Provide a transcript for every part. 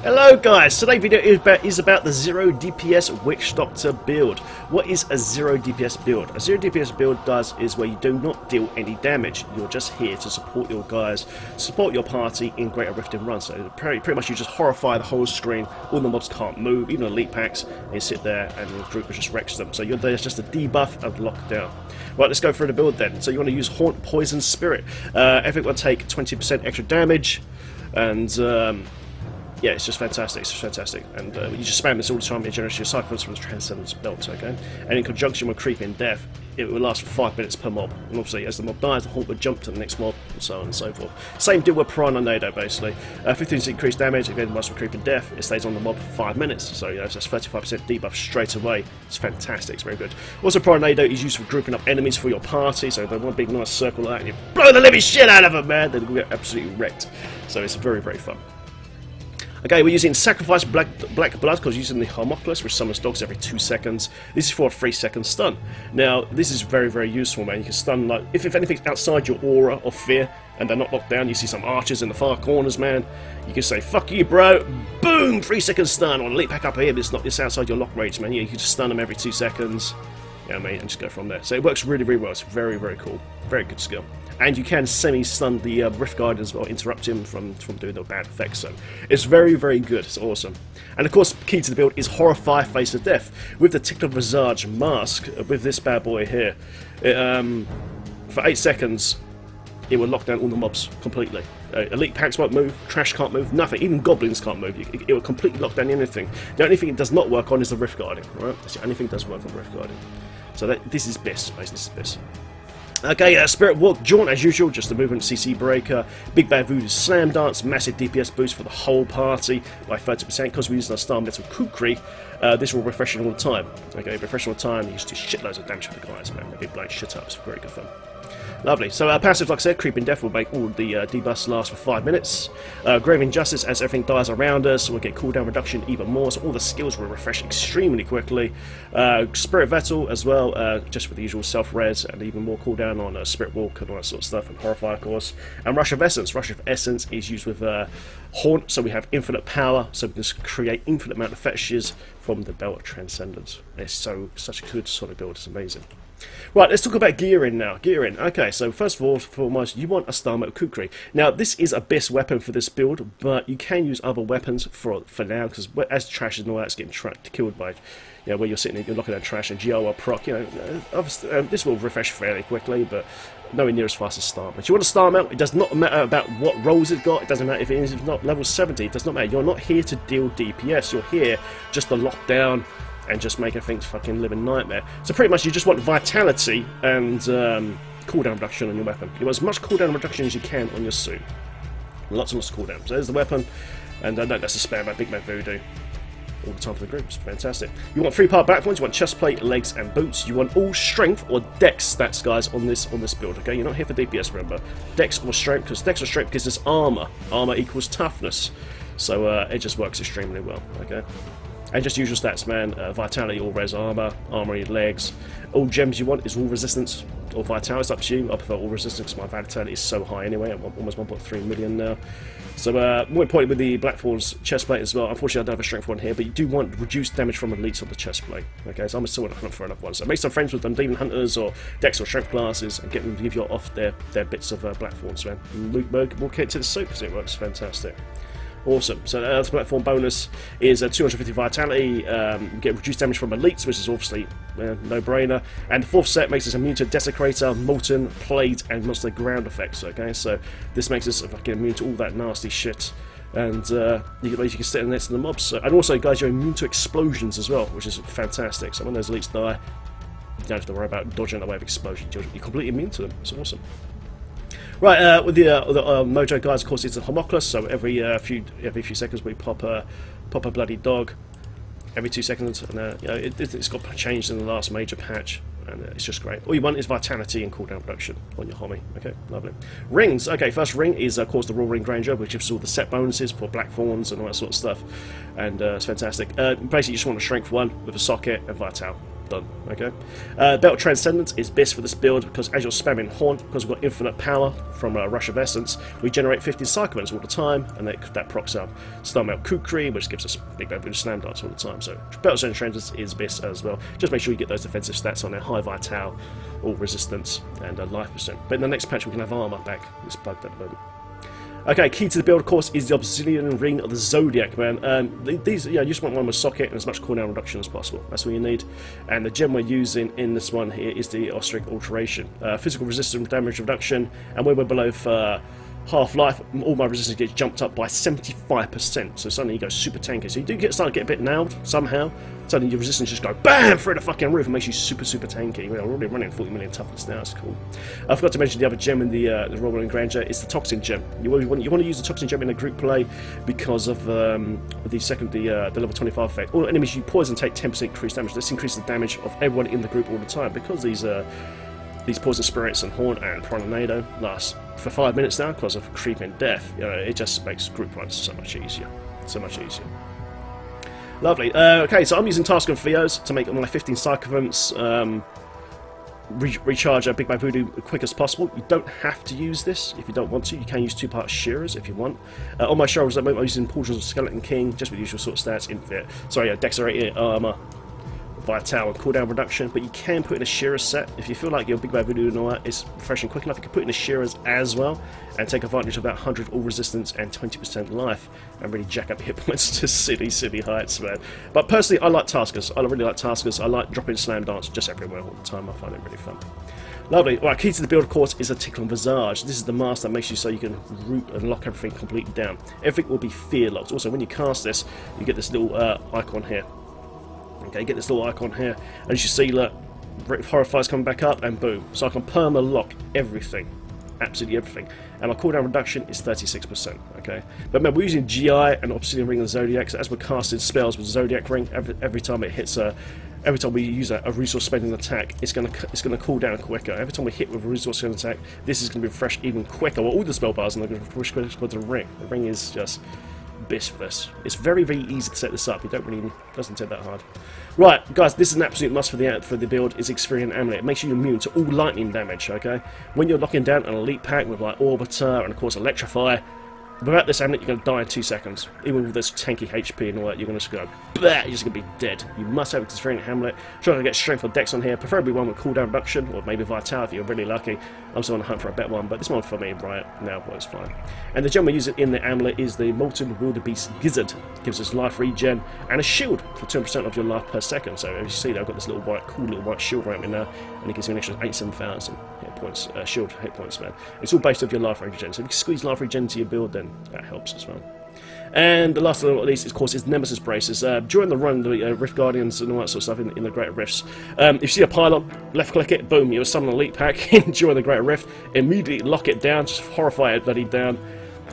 Hello guys, today's video is about the 0 DPS Witch Doctor build. What is a 0 DPS build? A 0 DPS build is where you do not deal any damage. You're just here to support your guys, support your party in Greater Rift and Run. So pretty much you just horrify the whole screen, all the mobs can't move, even elite packs, they sit there and the group just wrecks them. So you're there just a debuff and lockdown. Right, let's go through the build then. So you want to use Haunt, Poison, Spirit. Everyone will take 20% extra damage, and yeah, it's just fantastic. It's just fantastic, and you just spam this all the time. It generates your cycles from the Transcendence belt, okay? And in conjunction with Creeping Death, it will last for 5 minutes per mob. And obviously, as the mob dies, the Haunt will jump to the next mob, and so on and so forth. Same deal with Piranha basically. 15% increased damage again, whilst with Creeping Death, it stays on the mob for 5 minutes. So you know, that's 35% debuff straight away. It's fantastic. It's very good. Also, Piranha is used for grouping up enemies for your party. So if they want a big nice circle like that, and you blow the living shit out of them, man, they'll get absolutely wrecked. So it's very, very fun. Okay, we're using Sacrifice Black Blood because we're using the Homunculus, which summons dogs every 2 seconds. This is for a 3-second stun. Now, this is very, very useful, man. You can stun, like, if anything's outside your aura of fear and they're not locked down, you see some archers in the far corners, man. You can say, fuck you, bro. Boom! 3-second stun. Or leap back up here, but it's outside your lock range, man. You can just stun them every 2 seconds. Yeah, mate, and just go from there. So it works really, really well. It's very, very cool. Very good skill. And you can semi-stun the Rift Guard as well, interrupt him from doing the bad effects. So it's very, very good. It's awesome. And of course, key to the build is Horrify Face of Death with the Tickler Visage mask. With this bad boy here, for 8 seconds, it will lock down all the mobs completely. Elite packs won't move, trash can't move, nothing. Even goblins can't move. It will completely lock down anything. The only thing it does not work on is the Rift Guarding. Right? That's the only thing that does work on Rift Guarding. So this is BIS, basically. This is BIS. Okay, Spirit Walk, Jaunt as usual, just a movement CC breaker. Big Bad Voodoo Slam Dance, massive DPS boost for the whole party by 30% because we're using our Star Metal Kukri. This will refresh all the time. Okay, refresh all the time, you just do shitloads of damage for the guys, man. They'll be blowing shit up, it's very good fun. Lovely. So passive, like I said, Creeping Death will make all the debuffs last for 5 minutes. Grave Injustice, as everything dies around us, we'll get cooldown reduction even more, so all the skills will refresh extremely quickly. Spirit Vettel as well, just with the usual self-res, and even more cooldown on Spirit Walk and all that sort of stuff, and Horrify, of course. And Rush of Essence. Rush of Essence is used with Haunt, so we have infinite power, so we can create infinite amount of fetishes from the Belt of Transcendence. It's such a good sort of build, it's amazing. Right, let's talk about gearing now. Gearing. Okay, so first of all, foremost, you want a Star Metal Kukri. Now, this is a BIS weapon for this build, but you can use other weapons for now, because as trash and all that's getting killed by, you know, where you're sitting, you're knocking down trash and GO or proc, you know, this will refresh fairly quickly, but nowhere near as fast as Star Melt. You want a Star Melt, it does not matter about what rolls it got, it doesn't matter if it is not level 70, it does not matter. You're not here to deal DPS, you're here just to lock down and just make everything fucking living nightmare. So pretty much you just want vitality and cooldown reduction on your weapon. You want as much cooldown reduction as you can on your suit. Lots and lots of cooldown. So there's the weapon, and that's a spam by Big Bad Voodoo all the time for the group. It's fantastic. You want 3-part platforms, you want chest plate, legs and boots. You want all strength or dex stats, guys, on this build, okay? You're not here for DPS, remember. Dex or strength, because dex or strength gives us armor. Armor equals toughness. So it just works extremely well, okay? And just usual stats, man. Vitality, all res armor, armory, legs. All gems you want is all resistance or vitality. It's up to you. I prefer all resistance because my vitality is so high anyway. I'm almost 1.3 million now. So more important with the Black Falls chest plate as well. Unfortunately, I don't have a strength one here, but you do want reduced damage from elites on the chest plate. Okay, so I'm still looking for another one. So make some friends with them, demon hunters or dex or strength classes, and get them to give you off their bits of Black Falls, man. We'll get to the soup because it works fantastic. Awesome. So the platform bonus is 250 vitality, get reduced damage from elites, which is obviously no-brainer. And the fourth set makes us immune to Desecrator, Molten, Plague, and Monster Ground effects, okay? So this makes us fucking immune to all that nasty shit. And you can sit next to the mobs. And also, guys, you're immune to explosions as well, which is fantastic. So when those elites die, you don't have to worry about dodging the way of explosion. You're completely immune to them. It's awesome. Right, with the Mojo guys, of course, it's a homunculus, so every few seconds we pop a bloody dog. Every 2 seconds, and you know, it's got changed in the last major patch, and it's just great. All you want is vitality and cooldown reduction on your homie. Okay, lovely. Rings. Okay, first ring is of course the Raw Ring Granger, which gives all the set bonuses for Black Thorns and all that sort of stuff, and it's fantastic. Basically, you just want a strength one with a socket and vital. Done. Okay. Belt of Transcendence is best for this build because as you're spamming Haunt, because we've got infinite power from Rush of Essence, we generate 15 cyclones all the time, and that procs up Starmelt Kukri, which gives us big bad slam darts all the time. So Belt of Transcendence is best as well. Just make sure you get those defensive stats on there: high vital, all resistance, and life percent. But in the next patch we can have armor back. It's bugged at the moment. Okay, key to the build, of course, is the Obsidian Ring of the Zodiac, man. These, you just want one with socket and as much cooldown reduction as possible. That's what you need. And the gem we're using in this one here is the Ostric Alteration. Physical resistance, damage reduction, and when we're below half-life, all my resistance gets jumped up by 75%, so suddenly you go super tanky. So you do start to get a bit nailed somehow. Suddenly your resistance just go BAM! Through the fucking roof and makes you super tanky. We're already running 40 million toughness now, it's cool. I forgot to mention the other gem in the Royal Engranger is the Toxin Gem. You want to use the Toxin Gem in a group play because of the level 25 effect. All enemies you poison take 10% increased damage. This increases the damage of everyone in the group all the time because these poison spirits and Haunt and Promenado last for 5 minutes now because of creeping death. You know, it just makes group runs so much easier. So much easier. Lovely. Okay, so I'm using Task and Theos to make my 15 Psychophanths recharge Big Bad Voodoo as quick as possible. You don't have to use this if you don't want to. You can use 2-part Shearers if you want. On my shoulders, I'm using Portals of Skeleton King, just with the usual sort of stats. Dexterity, Armor, Vital and cooldown reduction, but you can put in a Shearers set. If you feel like your Big Bad Voodoo and all that is refreshing quick enough, you can put in a Shearers as well and take advantage of that 100 all resistance and 20% life and really jack up hit points to silly heights, man. But personally, I like Taskers. I really like Taskers. I like dropping Slam Dance just everywhere all the time. I find it really fun. Lovely. Right, key to the build, of course, is a Tickling Visage. This is the mask that makes you so you can root and lock everything completely down. Everything will be fear locked. Also, when you cast this, you get this little icon here. Okay, get this little icon here, and as you see, look, Horrify's coming back up, and boom. So I can perma-lock everything, absolutely everything. And my cooldown reduction is 36%, okay? But remember, we're using GI and Obsidian Ring of the Zodiac, so as we're casting spells with Zodiac Ring, every time it hits every time we use a resource spending attack, it's gonna cool down quicker. Every time we hit with a resource spending attack, this is gonna be refreshed even quicker. Well, all the spell bars are going to push quicker to the ring. The ring is just best for this. It's very easy to set this up. It doesn't take that hard. Right, guys, this is an absolute must for the build. Is Experience Amulet. It makes you immune to all lightning damage. Okay, when you're locking down an elite pack with like Orbiter and of course Electrify, without this amulet, you're going to die in 2 seconds. Even with this tanky HP and all that, you're going to just go, bleh, you're just going to be dead. You must have this Experience Amulet. Try to get Strength or Dex on here, preferably one with cooldown reduction, or maybe Vital if you're really lucky. I'm still on the hunt for a better one, but this one for me right now works fine. And the gem we're using in the amulet is the Molten Wildebeest Gizzard. Gives us life regen and a shield for 10% of your life per second. So as you see, I've got this cool little white shield around me now, and it gives me an extra 87,000 hit points, shield hit points, man. It's all based off your life regen. So if you squeeze life regen to your build, then that helps as well. And the last but not least, of course, is Nemesis Braces. During the run, the Rift Guardians and all that sort of stuff in the Great Rifts, if you see a pylon, left-click it, boom, you summon an elite pack during the Great Rift, immediately lock it down, just horrify it bloody down,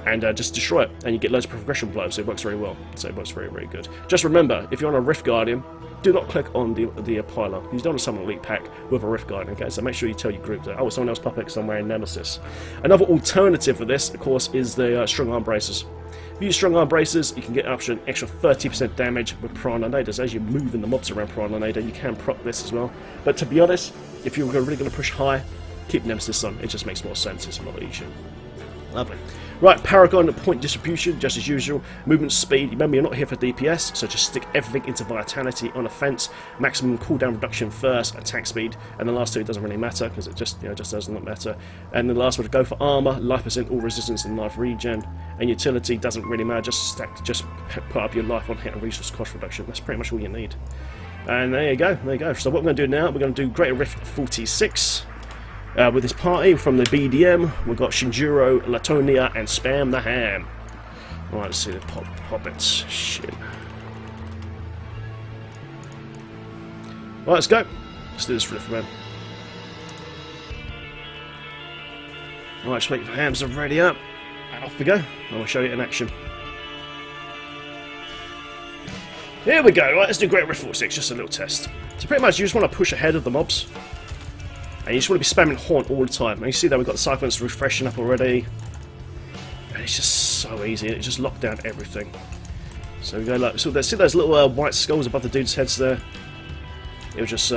and just destroy it, and you get loads of progression blows, so it works very well. So it works very good. Just remember, if you're on a Rift Guardian, do not click on the pylon. You don't want to summon an elite pack with a Rift Guardian, okay? So make sure you tell your group that, oh, someone else pop it because I'm wearing Nemesis. Another alternative for this, of course, is the Strong Arm Braces. If you use Strong Arm Braces, you can get up to an extra 30% damage with Promenado. So as you're moving the mobs around Promenado, you can proc this as well. But to be honest, if you're really going to push high, keep Nemesis on. It just makes more sense. It's more easier. Lovely. Right, Paragon point distribution, just as usual. Movement speed. Remember, you're not here for DPS, so just stick everything into Vitality on offense. Maximum cooldown reduction first, attack speed, and the last two doesn't really matter because it just does not matter. And the last one, go for armor, life percent, all resistance, and life regen. And utility doesn't really matter. Just put up your life on hit and resource cost reduction. That's pretty much all you need. And there you go. There you go. So what we're going to do now, we're going to do Greater Rift 46. With this party from the BDM, we've got Shinjuro, Latonia, and Spam the Ham. Alright, let's see the hobbits. Shit. Right, let's go. Let's do this riff, man. Alright, just wait for Hams to ready up. And off we go. I will show you in action. Here we go. Right, let's do Great Rift 46, just a little test. So pretty much you just want to push ahead of the mobs. And you just want to be spamming Haunt all the time. And you see that we've got the Cyclones refreshing up already. And it's just so easy. It just locked down everything. So we go like, so see those little white skulls above the dude's heads there? it would just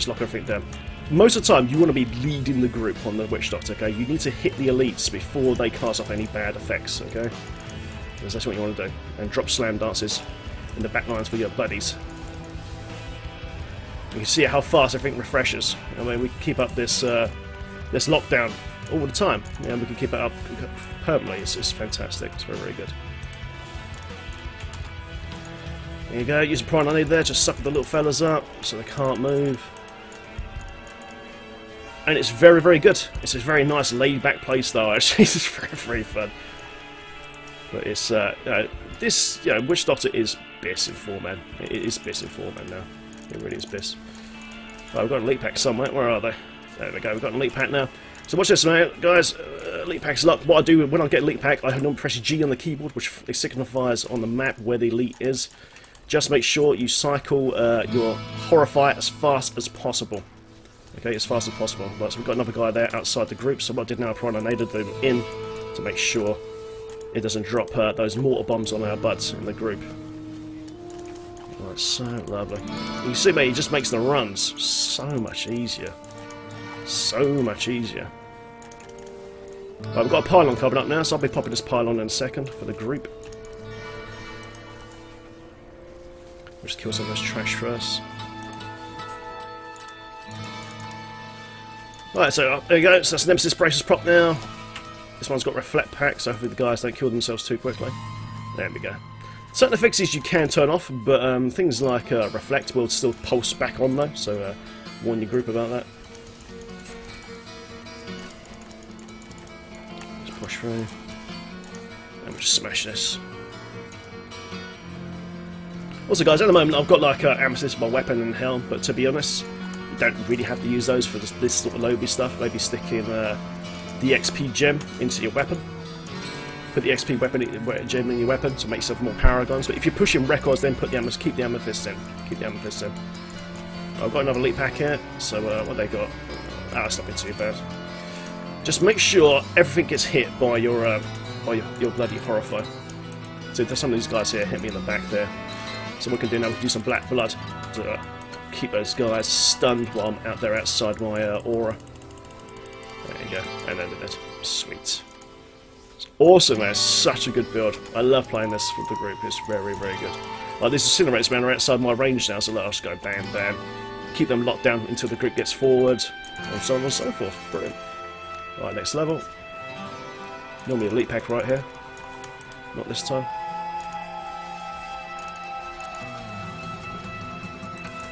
lock everything down. Most of the time, you want to be leading the group on the Witch Doctor, okay? You need to hit the elites before they cast off any bad effects, okay? Because that's what you want to do. And drop slam dances in the back lines for your buddies. You can see how fast everything refreshes. I mean, we can keep up this this lockdown all the time. Yeah, we can keep it up permanently. It's fantastic. It's very, very good. There you go. Use a prawn there. Just suck the little fellas up so they can't move. And it's very, very good. It's a very nice laid-back playstyle. Actually, it's very, very fun. But it's this Witch Doctor is Biss in 4-man. It is Biss in 4-man now. It really is Biss. Right, we've got an elite pack somewhere. Where are they? There we go. We've got an elite pack now. So watch this, man, guys. Elite pack's luck. What I do when I get elite pack, I normally press G on the keyboard, which signifies on the map where the elite is. Just make sure you cycle your Horrify as fast as possible. Okay, as fast as possible. Right, so we've got another guy there outside the group. So what I did now, I pronated them in to make sure it doesn't drop those mortar bombs on our butts in the group. Right, so lovely. You see, mate, it just makes the runs so much easier. So much easier. Right, we've got a pylon coming up now, so I'll be popping this pylon in a second for the group. We'll just kill some of this trash first. Right, so there you go. So that's Nemesis Braces prop now. This one's got reflect pack, so hopefully the guys don't kill themselves too quickly. There we go. Certain effects you can turn off, but things like reflect will still pulse back on though, so warn your group about that. Just push through, and we'll just smash this. Also, guys, at the moment I've got like Amethyst, my weapon and helm, but to be honest, you don't really have to use those for this sort of lobby stuff. Maybe stick in the XP gem into your weapon. Put the XP gem in your weapon to make yourself more paragons. But if you're pushing records, then keep the amethyst in. Keep the amethyst in. I've got another elite pack here, so what they got? That's not been too bad. Just make sure everything gets hit by your bloody Horrify. So there's some of these guys here hit me in the back there. So what we can do now, we can do some black blood to keep those guys stunned while I'm out there outside my aura. There you go, and ended it. Sweet. It's awesome, man. It's such a good build. I love playing this with the group. It's very, very good. Like, these incinerates, man, are outside my range now, so I'll just go bam, bam. Keep them locked down until the group gets forward, and so on and so forth. Brilliant. Right, next level. Normally elite pack right here. Not this time.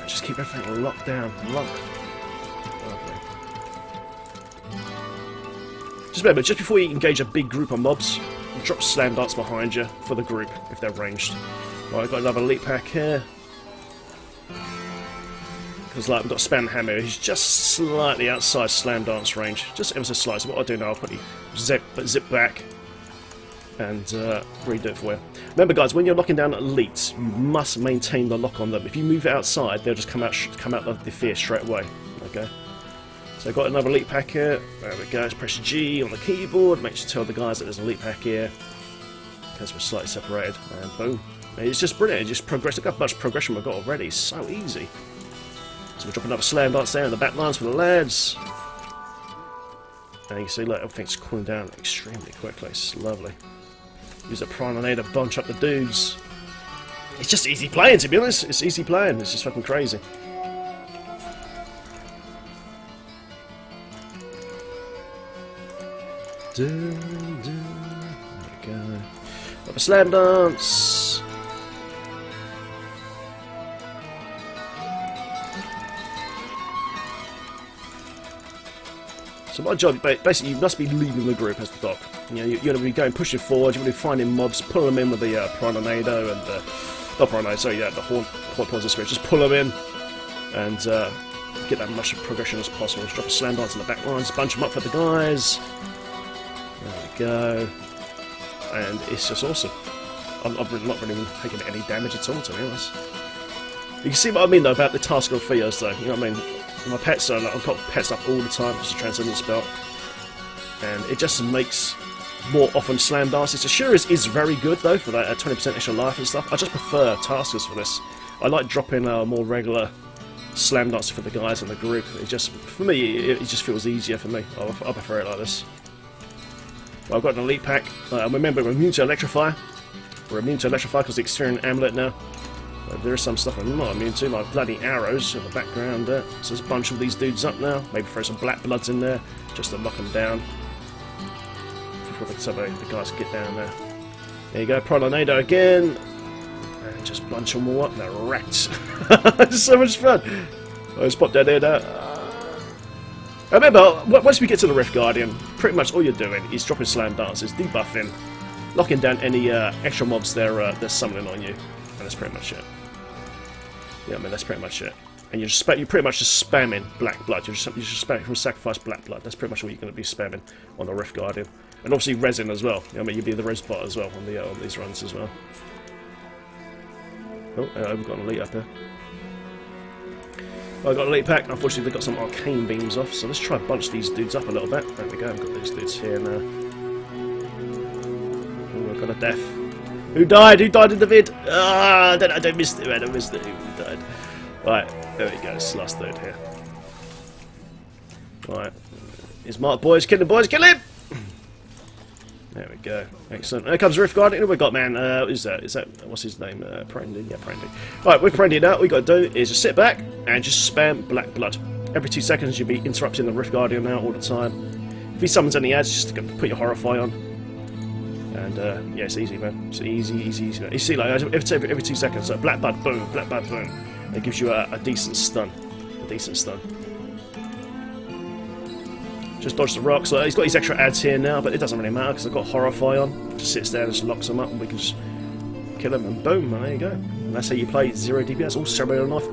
Just keep everything locked down. Lovely. Just remember, just before you engage a big group of mobs, drop slam darts behind you for the group if they're ranged. Right, I've got another elite pack here. Because like we've got Span Hammer, he's just slightly outside slam dance range. Just ever so slightly. So what I'll do now, I'll put zip back and redo it for you. Remember, guys, when you're locking down elites, you must maintain the lock on them. If you move it outside, they'll just come out of the fear straight away. Okay. So I've got another elite pack here. There we go. Let's press G on the keyboard. Make sure to tell the guys that there's an elite pack here. Because we're slightly separated. And boom. And it's just brilliant. It just progressed. Look how much progression we've got already. It's so easy. So we'll drop another slam dance there in the back lines for the lads. And you can see, look, everything's cooling down extremely quickly. It's lovely. Use a Primal to bunch up the dudes. It's just easy playing, to be honest. It's easy playing. It's just fucking crazy. There we go. Got a slam dance. So my job, basically, you must be leading the group as the doc. You know, you're going to be going pushing forward. You're going to be finding mobs, pull them in with the Prononado and not Prononado, sorry, yeah, the Horn Poison Spirit. Just pull them in and get that much progression as possible. Just drop a slam dance in the back lines, bunch them up for the guys. There we go, and it's just awesome. I'm not really taking any damage at all, to be honest. You can see what I mean though about the task of Theos, though. You know what I mean? My pets are like, I've got pets up all the time. It's a transcendent spell, and it just makes more often slam dances. The Assuras is very good though for that 20% extra life and stuff. I just prefer taskers for this. I like dropping more regular slam dancing for the guys in the group. It just, for me, it just feels easier for me. I prefer it like this. Well, I've got an elite pack. Remember, we're immune to electrify. We're immune to electrify because of the Exterior Amulet now. There is some stuff I'm not immune to, like bloody arrows in the background there. So let's bunch all these dudes up now. Maybe throw some Black Bloods in there just to knock them down before the guys get down there. There you go, Prolonado again. And just bunch them all up. They're wrecked. It's so much fun. I just pop down there now. Remember, once we get to the Rift Guardian, pretty much all you're doing is dropping slam dances, debuffing, locking down any extra mobs they're summoning on you, and that's pretty much it. Yeah, I mean that's pretty much it. And you're pretty much just spamming Black Blood. You're just spamming from Sacrifice Black Blood. That's pretty much what you're going to be spamming on the Rift Guardian, and obviously resin as well. I mean you'll be the res bot as well on these runs as well. Oh, we've got an elite up there. I've got an elite pack. Unfortunately, they've got some arcane beams off, so let's try and bunch these dudes up a little bit. There we go. I've got these dudes here now. Oh, I've got a death. Who died? Who died in the vid? Ah, I don't miss it. I don't miss it. Who died? Right, there we go. It's the last dude here. Right, here's Mark Boys. Kill him, boys. Kill him! There we go. Excellent. There comes Rift Guardian. Who we got, man? Is that what's his name? Prendy. Yeah, Prendy. Right, with Prendy now, all we got to do is just sit back and just spam Black Blood. Every 2 seconds, you'll be interrupting the Rift Guardian now all the time. If he summons any ads, just put your Horrify on. And yeah, it's easy, man. It's easy. You see, like every 2 seconds, so Black Blood, boom, Black Blood, boom. It gives you a decent stun. Just dodge the rocks. So he's got his extra ads here now, but it doesn't really matter because I've got Horrify on. Just sits there and just locks them up, and we can just kill him, and boom, and there you go. And that's how you play 0 DPS. Oh, ceremonial knife.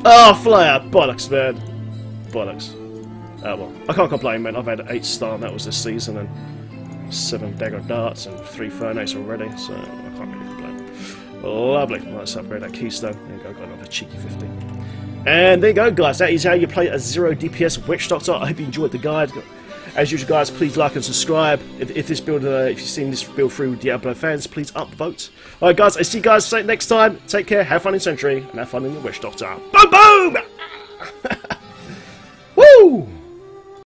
Oh, flyer, bollocks, man, bollocks. Well, I can't complain, man. I've had 8 star, and that was this season, and 7 dagger darts and 3 furnace already, so I can't really complain. Lovely. Let's upgrade that keystone. There you go. Got another cheeky 50. And there you go, guys. That is how you play a 0 DPS Witch Doctor. I hope you enjoyed the guide. As usual, guys, please like and subscribe. If this build, if you've seen this build through Diablo fans, please upvote. All right, guys. I see you guys next time. Take care. Have fun in Sentry and have fun in your Witch Doctor. Boom, boom.